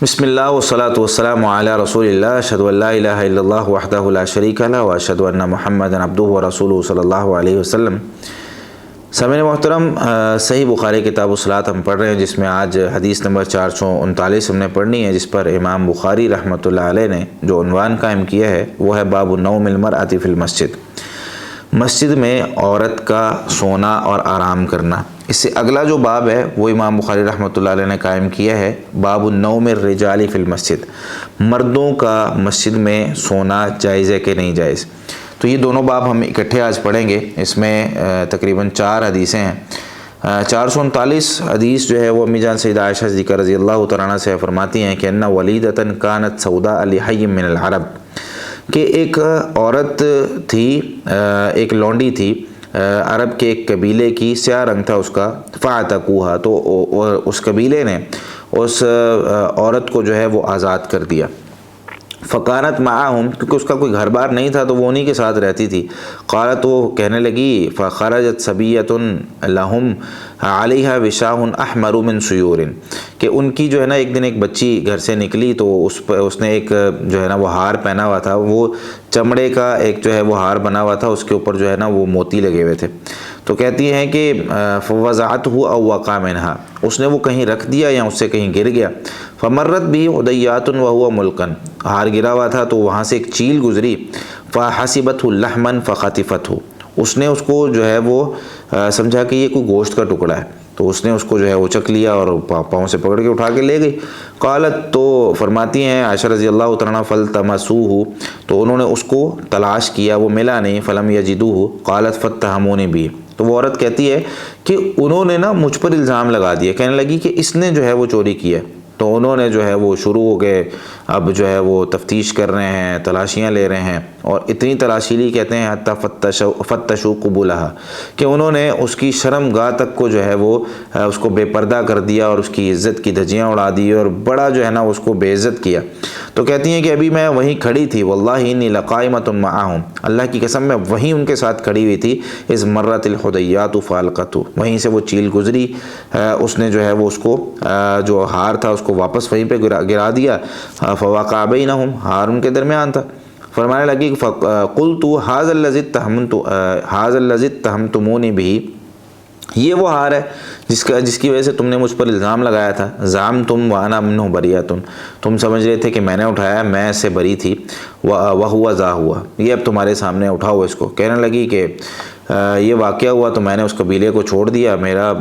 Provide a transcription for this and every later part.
بسم اللہ والصلاۃ والسلام علی رسول اللہ اشہد ان لا الہ الا اللہ وحدہ لا شریک لہ واشہد ان محمدا عبدہ ورسولہ صلی اللہ علیہ وسلم۔ سامعین محترم، صحیح بخاری کتاب الصلاۃ ہم پڑھ رہے ہیں، جس میں آج حدیث نمبر 439 ہم نے پڑھنی ہے، جس پر امام بخاری رحمۃ اللہ علیہ نے جو عنوان قائم کیا ہے وہ ہے باب نوم المرأۃ فی المسجد، مسجد میں عورت کا سونا اور آرام کرنا۔ اس سے اگلا جو باب ہے وہ امام بخاری رحمۃ اللہ علیہ نے قائم کیا ہے باب النوم الرجال فی المسجد، مردوں کا مسجد میں سونا جائز ہے کہ نہیں جائز۔ تو یہ دونوں باب ہم اکٹھے آج پڑھیں گے۔ اس میں تقریباً 4 حدیثیں ہیں۔ 439 حدیث جو ہے وہ امی جان سیدہ عائشہ صدیقہ رضی اللہ تعالیٰ عنہا سے فرماتی ہیں کہ ان ولیدۃ کانت سوداء لحی من العرب، کہ ایک عورت تھی، ایک لونڈی تھی عرب کے ایک قبیلے کی، سیاہ رنگ تھا اس کا، فاعتقوها، تو اس قبیلے نے اس عورت کو جو ہے وہ آزاد کر دیا۔ فکانت معاہم، کیونکہ اس کا کوئی گھر بار نہیں تھا تو وہ انہی کے ساتھ رہتی تھی۔ قالت، وہ کہنے لگی، فخرجت صبیۃ لہم علیہا وشاہ احمر من سیور، کہ ان کی جو ہے نا ایک دن ایک بچی گھر سے نکلی تو اس نے ایک جو ہے نا وہ ہار پہنا ہوا تھا، وہ چمڑے کا ایک جو ہے وہ ہار بنا ہوا تھا، اس کے اوپر جو ہے نا وہ موتی لگے ہوئے تھے۔ تو کہتی ہیں کہ فوضعته او وقع منها، اس نے وہ کہیں رکھ دیا یا اس سے کہیں گر گیا۔ فمرت بھی عدیات وهو ملقن، ہار گرا ہوا تھا تو وہاں سے ایک چیل گزری، فحسبته لحما فخطفته، اس نے اس کو جو ہے وہ سمجھا کہ یہ کوئی گوشت کا ٹکڑا ہے، تو اس نے اس کو جو ہے وہ چک لیا اور پاؤں سے پکڑ کے اٹھا کے لے گئی۔ قالت، تو فرماتی ہیں عائشہ رضی اللہ تعالیٰ عنہ، فلتمسوہ، تو انہوں نے اس کو تلاش کیا، وہ ملا نہیں، فلم یجدوہ، قالت فاتہمونی بہ، تو وہ عورت کہتی ہے کہ انہوں نے نا مجھ پر الزام لگا دیا، کہنے لگی کہ اس نے جو ہے وہ چوری کیا۔ تو انہوں نے جو ہے وہ شروع ہو گئے، اب جو ہے وہ تفتیش کر رہے ہیں، تلاشیاں لے رہے ہیں، اور اتنی تلاشی لی، کہتے ہیں حتی فتشوا قبولہا، کہ انہوں نے اس کی شرم گاہ تک کو جو ہے وہ اس کو بے پردہ کر دیا اور اس کی عزت کی دھجیاں اڑا دی اور بڑا جو ہے نا اس کو بے عزت کیا۔ تو کہتی ہیں کہ ابھی میں وہیں کھڑی تھی، واللہ انی لقائمۃ معہم، اللہ کی قسم میں وہیں ان کے ساتھ کھڑی ہوئی تھی، اذ مرت الحدیات فالقتہ، وہیں سے وہ چیل گزری، اس نے جو ہے وہ اس کو جو ہار تھا اس کو واپس وہیں پہ گرا دیا، فوقع بینہم، ہار ان کے درمیان تھا۔ فرمانے لگی قلت ھذا الذی اتہمتمونی بہ، یہ وہ ہار ہے جس کی وجہ سے تم نے مجھ پر الزام لگایا تھا، زعمتم وانا منہ بریۃ، تم سمجھ رہے تھے کہ میں نے اٹھایا، میں اس سے بری تھی، وہو ذا ہوا، یہ اب تمہارے سامنے اٹھاؤ اس کو۔ کہنے لگی کہ یہ واقعہ ہوا تو میں نے اس قبیلے کو چھوڑ دیا، میرا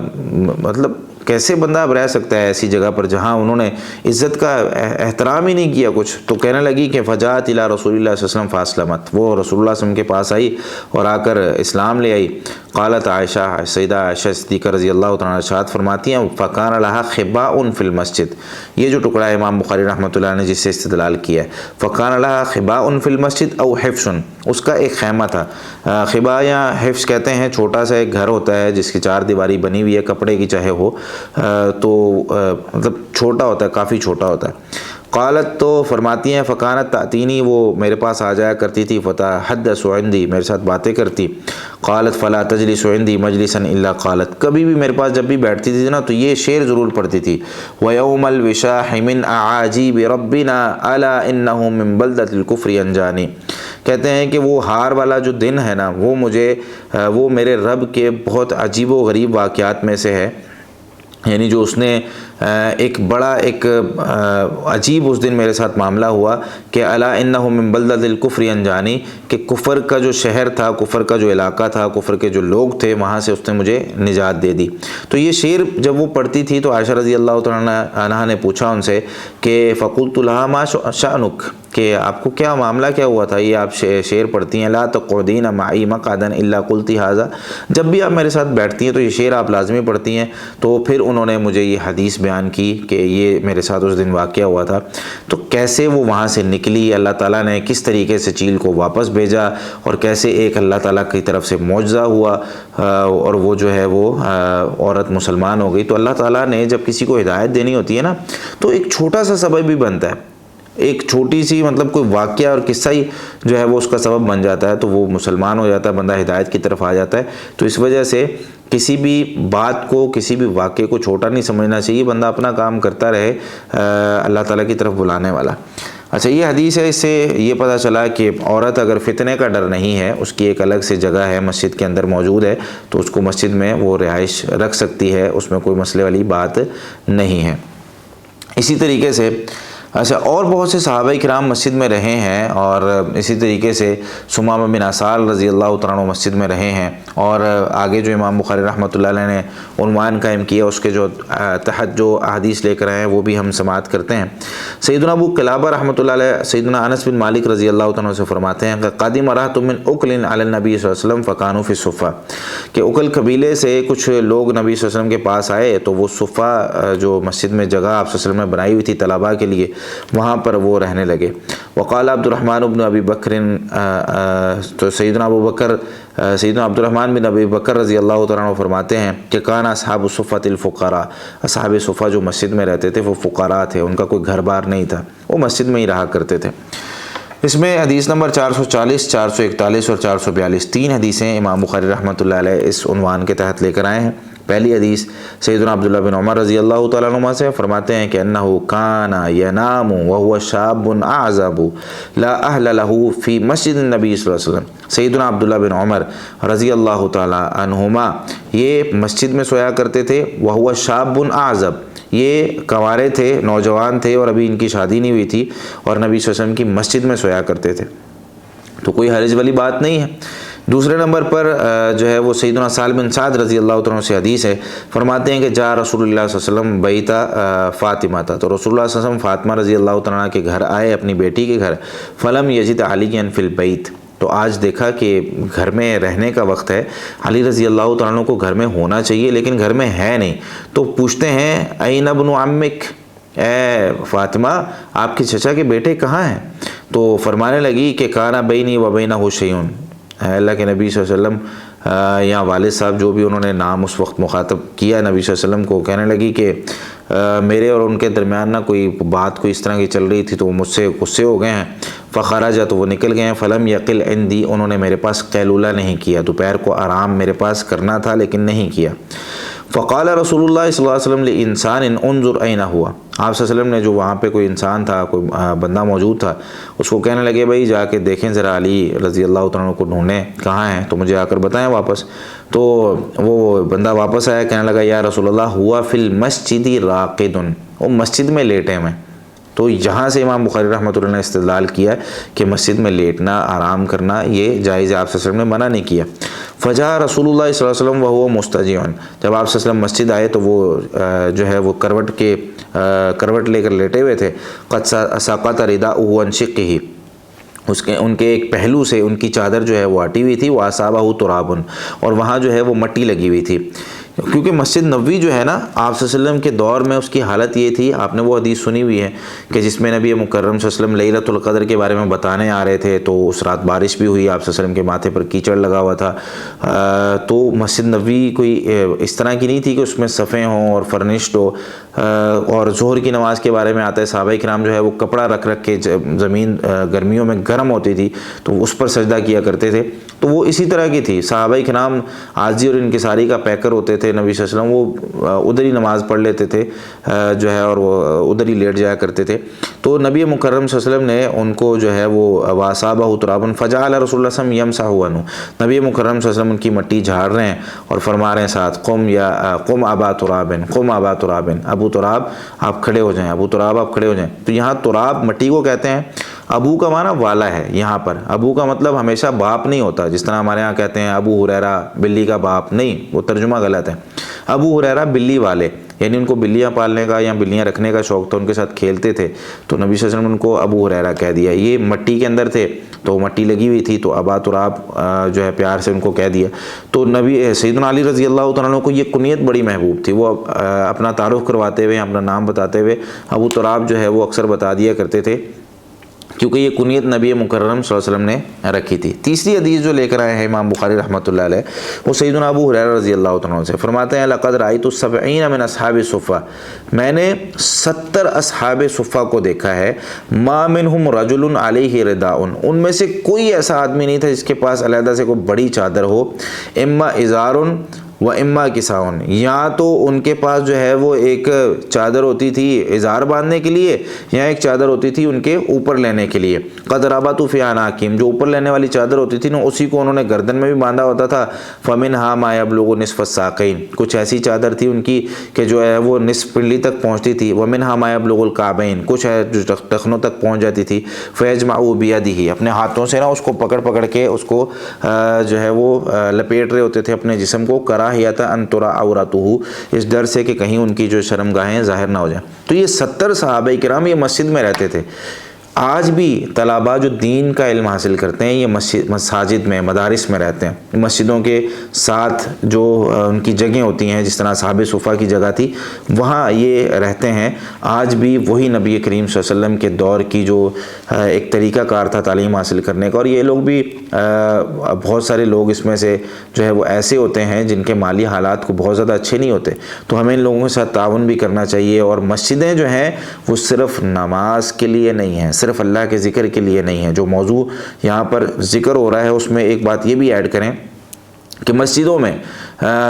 مطلب کیسے بندہ اب رہ سکتا ہے ایسی جگہ پر جہاں انہوں نے عزت کا احترام ہی نہیں کیا کچھ۔ تو کہنے لگی کہ فجاءت الی رسول اللہ صلی اللہ علیہ وسلم فاسلمت، وہ رسول اللہ صلی اللہ علیہ وسلم کے پاس آئی اور آ کر اسلام لے آئی۔ قالت عائشہ، سیدہ عائشہ صدیقہ رضی اللہ تعالیٰ عنہا ارشاد فرماتی ہیں، فکان لہا خباء فی المسجد، یہ جو ٹکڑا ہے امام بخاری رحمۃ اللہ نے جس سے استدلال کیا ہے، فکان لہا خباء فی المسجد او حفظ، اس کا ایک خیمہ تھا۔ خباء یا حفظ کہتے ہیں چھوٹا سا ایک گھر ہوتا ہے جس کی 4 دیواری بنی ہوئی ہے، کپڑے کی چاہے ہو، تو مطلب چھوٹا ہوتا ہے، کافی چھوٹا ہوتا ہے۔ قالت، تو فرماتی ہیں فکانت تأتینی، وہ میرے پاس آ جایا کرتی تھی، فتحدث عندی، میرے ساتھ باتیں کرتی۔ قالت فلا تجلس عندی مجلسا الا قالت، کبھی بھی میرے پاس جب بھی بیٹھتی تھی نا تو یہ شعر ضرور پڑھتی تھی، وَيَوْمَ الْوِشَاحِ مِنْ أَعَاجِيبِ رَبِّنَا أَلَا إِنَّهُ مِنْ بَلْدَةِ الْكُفْرِ أَنْجَانِي، کہتے ہیں کہ وہ ہار والا جو دن ہے نا وہ میرے رب کے بہت عجیب و غریب واقعات میں سے ہے، یعنی جو اس نے ایک بڑا ایک عجیب اس دن میرے ساتھ معاملہ ہوا کہ الا انہ من بلدۃ الکفر انجانی، کہ کفر کا جو شہر تھا، کفر کا جو علاقہ تھا، کفر کے جو لوگ تھے، وہاں سے اس نے مجھے نجات دے دی۔ تو یہ شعر جب وہ پڑھتی تھی تو عائشہ رضی اللہ تعالیٰ عنہا نے پوچھا ان سے کہ فقلت لها ما شأنک، کہ آپ کو کیا معاملہ کیا ہوا تھا، یہ آپ شعر پڑھتی ہیں، لا تقعدین معی مقعدا الا قلت ھذا، جب بھی آپ میرے ساتھ بیٹھتی ہیں تو یہ شعر آپ لازمی پڑھتی ہیں۔ تو پھر انہوں نے مجھے یہ حدیث بیان کی کہ یہ میرے ساتھ اس دن واقعہ ہوا تھا، تو کیسے وہ وہاں سے نکلی، اللہ تعالیٰ نے کس طریقے سے چیل کو واپس بھیجا، اور کیسے ایک اللہ تعالیٰ کی طرف سے معجزہ ہوا اور وہ جو ہے وہ عورت مسلمان ہو گئی۔ تو اللہ تعالیٰ نے جب کسی کو ہدایت دینی ہوتی ہے نا تو ایک چھوٹا سا سبب بھی بنتا ہے، ایک چھوٹی سی مطلب کوئی واقعہ اور قصہ ہی جو ہے وہ اس کا سبب بن جاتا ہے، تو وہ مسلمان ہو جاتا ہے، بندہ ہدایت کی طرف آ جاتا ہے۔ تو اس وجہ سے کسی بھی بات کو، کسی بھی واقعے کو چھوٹا نہیں سمجھنا چاہیے، بندہ اپنا کام کرتا رہے اللہ تعالیٰ کی طرف بلانے والا۔ اچھا، یہ حدیث ہے، اس سے یہ پتہ چلا کہ عورت اگر فتنے کا ڈر نہیں ہے، اس کی ایک الگ سے جگہ ہے، مسجد کے اندر موجود ہے، تو اس کو مسجد میں وہ رہائش رکھ سکتی ہے، اس میں کوئی مسئلے والی بات نہیں ہے۔ اسی طریقے سے اچھا اور بہت سے صحابہ کرام مسجد میں رہے ہیں، اور اسی طریقے سے ثمامہ بن اسال رضی اللہ تعالیٰ عنہ مسجد میں رہے ہیں، اور آگے جو امام بخاری رحمۃ اللہ علیہ نے عنوان قائم کیا اس کے جو تحت جو احادیث لے کر آئے ہیں وہ بھی ہم سماعت کرتے ہیں۔ سیدنا ابو قلابہ رحمۃ اللہ علیہ سیدنا انس بن مالک رضی اللہ تعالیٰ عنہ سے فرماتے ہیں کہ قادم رہت من اکل علی النبی صلی اللہ علیہ وسلم فکانوا فی الصفہ، کہ اکل قبیلے سے کچھ لوگ نبی صلی اللہ علیہ وسلم کے پاس آئے، تو وہ صفہ جو مسجد میں جگہ آپ صلی اللہ علیہ وسلم نے بنائی ہوئی تھی طلباء کے لیے، وہاں پر وہ رہنے لگے۔ وقال عبد الرحمن بن ابی بکر، تو سیدنا عبد الرحمن بن ابی بکر رضی اللہ تعالیٰ عنہ فرماتے ہیں کہ کان اصحاب الصفۃ الفقراء، اصحاب صفہ جو مسجد میں رہتے تھے وہ فقراء تھے، ان کا کوئی گھر بار نہیں تھا، وہ مسجد میں ہی رہا کرتے تھے۔ اس میں حدیث نمبر 440، 441 اور 442 تین حدیثیں امام بخاری رحمۃ اللہ علیہ اس عنوان کے تحت لے کر آئے ہیں۔ پہلی حدیث سیدنا عبداللہ بن عمر رضی اللہ تعالیٰ عنہ سے فرماتے ہیں کہ انہو کان ینام وہو شاب اعزب لا اہل لہ فی مسجد النبی صلی اللہ علیہ وسلم۔ سیدنا عبداللہ بن عمر رضی اللہ تعالیٰ عنہما یہ مسجد میں سویا کرتے تھے، وہو شاب اعزب، یہ کنوارے تھے، نوجوان تھے، اور ابھی ان کی شادی نہیں ہوئی تھی، اور نبی صلی اللہ علیہ وسلم کی مسجد میں سویا کرتے تھے، تو کوئی حرج والی بات نہیں ہے۔ دوسرے نمبر پر جو ہے وہ سیدنا سہل بن سعد رضی اللہ تعالیٰ عنہ سے حدیث ہے، فرماتے ہیں کہ جا رسول اللہ صلی اللہ علیہ وسلم بیتا فاطمہ تھا، تو رسول اللہ صلی اللہ علیہ وسلم فاطمہ رضی اللہ تعالیٰ عنہ کے گھر آئے، اپنی بیٹی کے گھر، فلم یجد علیٰ فی البیت، تو آج دیکھا کہ گھر میں رہنے کا وقت ہے، علی رضی اللہ تعالیٰ عنہ کو گھر میں ہونا چاہیے لیکن گھر میں ہے نہیں، تو پوچھتے ہیں این ابن عمک، اے فاطمہ آپ کے چچا کے بیٹے کہاں ہیں؟ تو فرمانے لگی کہ کانا بینی و بینہ شیئن، اللہ کے نبی صلی اللہ علیہ وسلم یا والد صاحب جو بھی انہوں نے نام اس وقت مخاطب کیا نبی صلی اللہ علیہ وسلم کو، کہنے لگی کہ میرے اور ان کے درمیان نہ کوئی بات کوئی اس طرح کی چل رہی تھی، تو وہ مجھ سے غصے ہو گئے ہیں، فخرج، تو وہ نکل گئے ہیں، فلم یقل عندی، انہوں نے میرے پاس قیلولہ نہیں کیا، دوپہر کو آرام میرے پاس کرنا تھا لیکن نہیں کیا۔ فقال رسول اللہ صلی اللہ علیہ وسلم لانسان انظر این ہوا، آپ صلی اللہ علیہ وسلم نے جو وہاں پہ کوئی انسان تھا، کوئی بندہ موجود تھا، اس کو کہنے لگے بھائی جا کے دیکھیں ذرا علی رضی اللہ تعالیٰ عنہ کو ڈھونڈیں کہاں ہیں، تو مجھے آ کر بتائیں واپس۔ تو وہ بندہ واپس آیا، کہنے لگا یا رسول اللہ ہوا فی المسجد راقد، وہ مسجد میں لیٹے ہوئے۔ تو یہاں سے امام بخاری رحمۃ اللہ نے استدلال کیا کہ مسجد میں لیٹنا، آرام کرنا یہ جائز ہے، آپ صلی اللہ علیہ وسلم نے منع نہیں کیا۔ فجاء رسول اللہ صلی اللہ علیہ وسلم وہو مستجع، جب آپ صلی اللہ علیہ وسلم مسجد آئے تو وہ جو ہے وہ کروٹ لے کر لیٹے ہوئے تھے، قد سقط رداؤہ عن شقہ، ان کے ایک پہلو سے ان کی چادر جو ہے وہ ہٹی ہوئی تھی، وہ اصابہ تراب، اور وہاں جو ہے وہ مٹی لگی ہوئی تھی، کیونکہ مسجد نبوی جو ہے نا آپ صلی اللہ علیہ وسلم کے دور میں اس کی حالت یہ تھی، آپ نے وہ حدیث سنی ہوئی ہے کہ جس میں نبی مکرم صلی اللہ علیہ وسلم لیلۃ القدر کے بارے میں بتانے آ رہے تھے، تو اس رات بارش بھی ہوئی، آپ صلی اللہ علیہ وسلم کے ماتھے پر کیچڑ لگا ہوا تھا، تو مسجد نبوی کوئی اس طرح کی نہیں تھی کہ اس میں صفیں ہوں اور فرنشڈ ہو، اور ظہر کی نماز کے بارے میں آتا ہے صحابہ کرام جو ہے وہ کپڑا رکھ کے، زمین گرمیوں میں گرم ہوتی تھی تو اس پر سجدہ کیا کرتے تھے، تو وہ اسی طرح کی تھی، صحابہ کرام عاجزی اور انکساری کا پیکر ہوتے تھے، نبی صلی اللہ علیہ وسلم وہ ادھر ہی نماز پڑھ لیتے تھے جو ہے، اور وہ ادھر ہی لیٹ جایا کرتے تھے، تو نبی مکرم صلی اللہ علیہ وسلم نے ان کو جو ہے وہ واصابہ تراب فجعل رسول اللہ صلی اللہ علیہ وسلم یمسح عنہ، نبی مکرم صلی اللہ علیہ وسلم ان کی مٹی جھاڑ رہے ہیں اور فرما رہے ہیں ساتھ قم ابا تراب، قم ابا تراب، ابو تراب آپ کھڑے ہو جائیں، ابو تراب آپ کھڑے ہو جائیں۔ تو یہاں تراب مٹی کو کہتے ہیں، ابو کا معنی والا ہے، یہاں پر ابو کا مطلب ہمیشہ باپ نہیں ہوتا، جس طرح ہمارے ہاں کہتے ہیں ابو ہریرہ بلی کا باپ، نہیں، وہ ترجمہ غلط ہے، ابو ہریرہ بلی والے، یعنی ان کو بلیاں پالنے کا یا بلیاں رکھنے کا شوق تھا، ان کے ساتھ کھیلتے تھے، تو نبی صلی اللہ علیہ وسلم نے ان کو ابو ہریرہ کہہ دیا، یہ مٹی کے اندر تھے تو مٹی لگی ہوئی تھی، تو ابا تراب جو ہے پیار سے ان کو کہہ دیا۔ تو نبی سیدنا علی رضی اللہ تعالیٰ عنہ کو یہ کنیت بڑی محبوب تھی، وہ اپنا تعارف کرواتے ہوئے، اپنا نام بتاتے ہوئے ابو تراب جو ہے وہ اکثر بتا دیا کرتے تھے، کیونکہ یہ کنیت نبی مکرم صلی اللہ علیہ وسلم نے رکھی تھی۔ تیسری حدیث جو لے کر آئے ہیں امام بخاری رحمۃ اللہ علیہ، وہ سیدنا ابو ہریرہ رضی اللہ عنہ سے فرماتے ہیں لقد رأیت 70 من اصحاب الصفہ، میں نے 70 اصحاب صفہ کو دیکھا ہے، ما منہم رجل علیہ رداء، ان میں سے کوئی ایسا آدمی نہیں تھا جس کے پاس علیحدہ سے کوئی بڑی چادر ہو، اما ازار و اما کساؤن، یا تو ان کے پاس جو ہے وہ ایک چادر ہوتی تھی ازار باندھنے کے لیے، یا ایک چادر ہوتی تھی ان کے اوپر لینے کے لیے، قد ربطوا فی اعناقہم، جو اوپر لینے والی چادر ہوتی تھی نا اسی کو انہوں نے گردن میں بھی باندھا ہوتا تھا، فمنھا ما یبلغ نصف الساقین، کچھ ایسی چادر تھی ان کی کہ جو ہے وہ نصف پنڈلی تک پہنچتی تھی، ومنھا ما یبلغ الکعبین، کچھ ہے جو ٹخنوں تک پہنچ جاتی تھی، فیجمعوا بیدہ، اپنے ہاتھوں سے نا اس کو پکڑ پکڑ کے اس کو جو ہے وہ لپیٹ رہے ہوتے تھے اپنے جسم کو، کراہیت ان ترى عورتہ، اس ڈر سے کہ کہیں ان کی جو شرمگاہیں ظاہر نہ ہو جائیں۔ تو یہ 70 صحابہ کرام یہ مسجد میں رہتے تھے۔ آج بھی طلباء جو دین کا علم حاصل کرتے ہیں یہ مساجد میں، مدارس میں رہتے ہیں، مسجدوں کے ساتھ جو ان کی جگہیں ہوتی ہیں، جس طرح اصحاب صفہ کی جگہ تھی وہاں یہ رہتے ہیں۔ آج بھی وہی نبی کریم صلی اللہ علیہ وسلم کے دور کی جو ایک طریقہ کار تھا تعلیم حاصل کرنے کا، اور یہ لوگ بھی بہت سارے لوگ اس میں سے جو ہے وہ ایسے ہوتے ہیں جن کے مالی حالات کو بہت زیادہ اچھے نہیں ہوتے، تو ہمیں ان لوگوں کے ساتھ تعاون بھی کرنا چاہیے۔ اور مسجدیں جو ہیں وہ صرف نماز کے لیے نہیں ہیں، صرف اللہ کے ذکر کے لیے نہیں ہے۔ جو موضوع یہاں پر ذکر ہو رہا ہے اس میں ایک بات یہ بھی ایڈ کریں کہ مسجدوں میں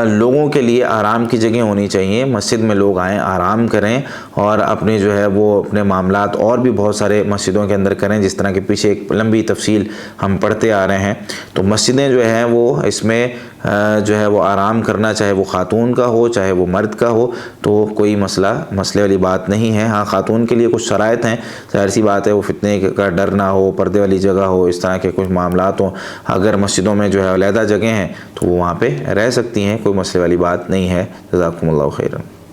لوگوں کے لیے آرام کی جگہ ہونی چاہیے، مسجد میں لوگ آئیں آرام کریں اور اپنے جو ہے وہ اپنے معاملات اور بھی بہت سارے مسجدوں کے اندر کریں، جس طرح کہ پیچھے ایک لمبی تفصیل ہم پڑھتے آ رہے ہیں۔ تو مسجدیں جو ہیں وہ اس میں جو ہے وہ آرام کرنا، چاہے وہ خاتون کا ہو چاہے وہ مرد کا ہو، تو کوئی مسئلے والی بات نہیں ہے۔ ہاں خاتون کے لیے کچھ شرائط ہیں، ظاہر سی بات ہے، وہ فتنے کا ڈر نہ ہو، پردے والی جگہ ہو، اس طرح کے کچھ معاملات ہوں۔ اگر مسجدوں میں جو ہے علیحدہ جگہیں ہیں تو وہ وہاں پہ رہ سکتی ہیں، کوئی مسئلے والی بات نہیں ہے۔ جزاکم اللہ خیرا۔